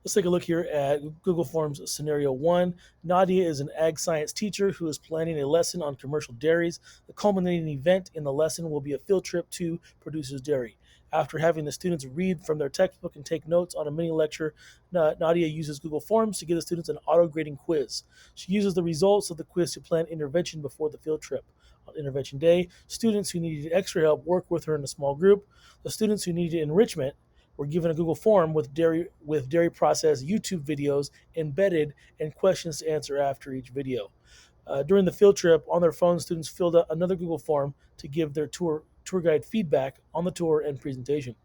Let's take a look here at Google Forms scenario one. Nadia is an ag science teacher who is planning a lesson on commercial dairies. The culminating event in the lesson will be a field trip to Producer's Dairy. After having the students read from their textbook and take notes on a mini lecture, Nadia uses Google Forms to give the students an auto grading quiz. She uses the results of the quiz to plan intervention before the field trip. On intervention day, students who needed extra help work with her in a small group. The students who needed enrichment were given a Google form with dairy process YouTube videos embedded and questions to answer after each video. During the field trip, on their phones, students filled out another Google form to give their tour guide feedback on the tour and presentation.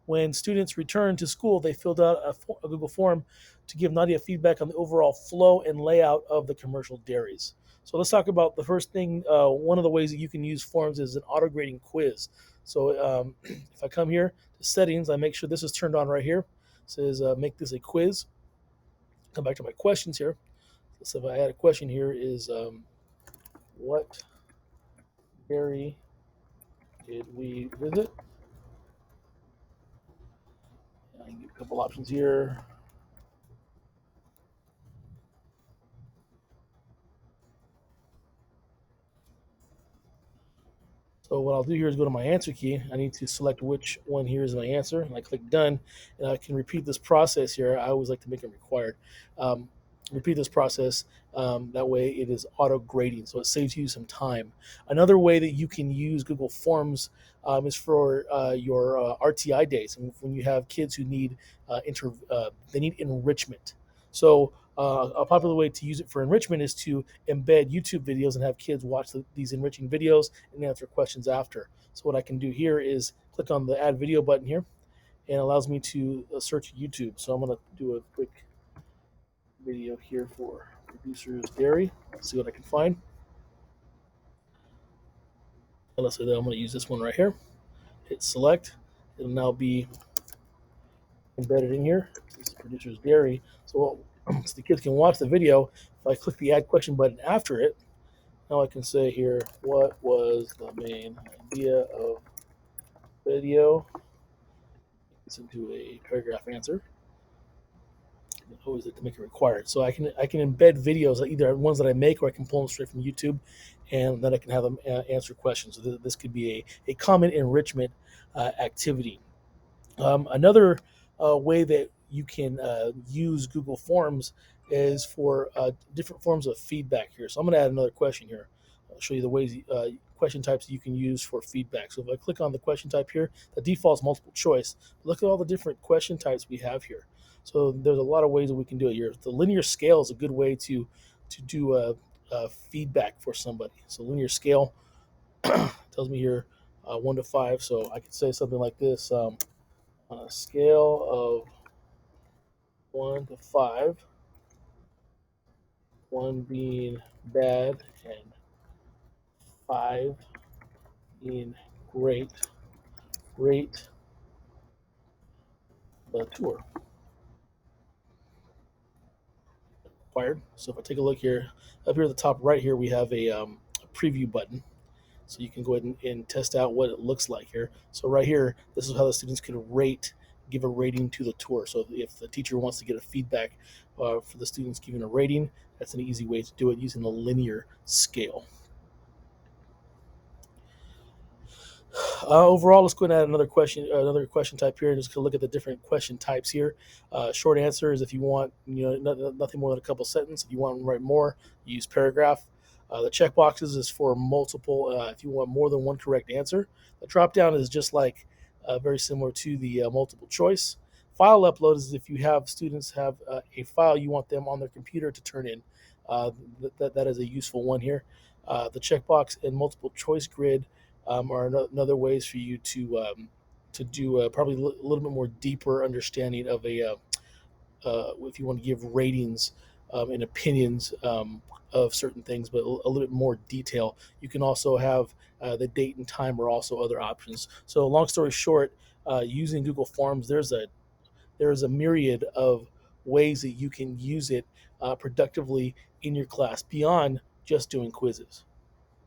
When students returned to school, they filled out a Google form to give Nadia feedback on the overall flow and layout of the commercial dairies. So let's talk about the first thing. One of the ways that you can use forms is an auto grading quiz. So if I come here to settings, I make sure this is turned on right here. It says make this a quiz. Come back to my questions here. So if I add a question here is what dairy did we visit? I can get a couple options here. So what I'll do here is go to my answer key. I need to select which one here is my answer, and I click done, and I can repeat this process here. I always like to make it required. Repeat this process. That way it is auto grading, so it saves you some time. Another way that you can use Google Forms is for your RTI days, and when you have kids who need they need enrichment. So a popular way to use it for enrichment is to embed YouTube videos and have kids watch these enriching videos and answer questions after. So what I can do here is click on the add video button here, and it allows me to search YouTube. So I'm going to do a quick video here for Producer's Dairy. Let's see what I can find. And let's say that I'm going to use this one right here. Hit select. It'll now be embedded in here. This is Producer's Dairy. So the kids can watch the video. If I click the add question button after it, now I can say here, what was the main idea of video? It's into a paragraph answer. I always like to make it required. So I can embed videos, either ones that I make or I can pull them straight from YouTube, and then I can have them answer questions. So this could be a common enrichment activity. Another way that you can use Google Forms is for different forms of feedback here. So I'm going to add another question here. I'll show you the ways, question types you can use for feedback. So if I click on the question type here, the default is multiple choice. Look at all the different question types we have here. So there's a lot of ways that we can do it here. The linear scale is a good way to do feedback for somebody. So linear scale tells me here 1 to 5. So I could say something like this. On a scale of 1 to 5, 1 being bad and 5 being great, rate the tour. Required. So if I take a look here, up here at the top right here, we have a preview button. So you can go ahead and test out what it looks like here. So right here, this is how the students could give a rating to the tour. So if the teacher wants to get a feedback for the students giving a rating, that's an easy way to do it using the linear scale. Overall, let's go ahead and add another question type here, and just look at the different question types here. Short answer is if you want, nothing more than a couple sentences. If you want to write more, use paragraph. The checkboxes is for multiple. If you want more than one correct answer, the drop down is just like very similar to the multiple choice. File upload is if you have students have a file you want them on their computer to turn in. That is a useful one here. The checkbox and multiple choice grid are another ways for you to do probably a little bit more deeper understanding of if you want to give ratings and opinions of certain things, but a little bit more detail. You can also have the date and time are also other options. So long story short, using Google Forms, there's a myriad of ways that you can use it productively in your class beyond just doing quizzes.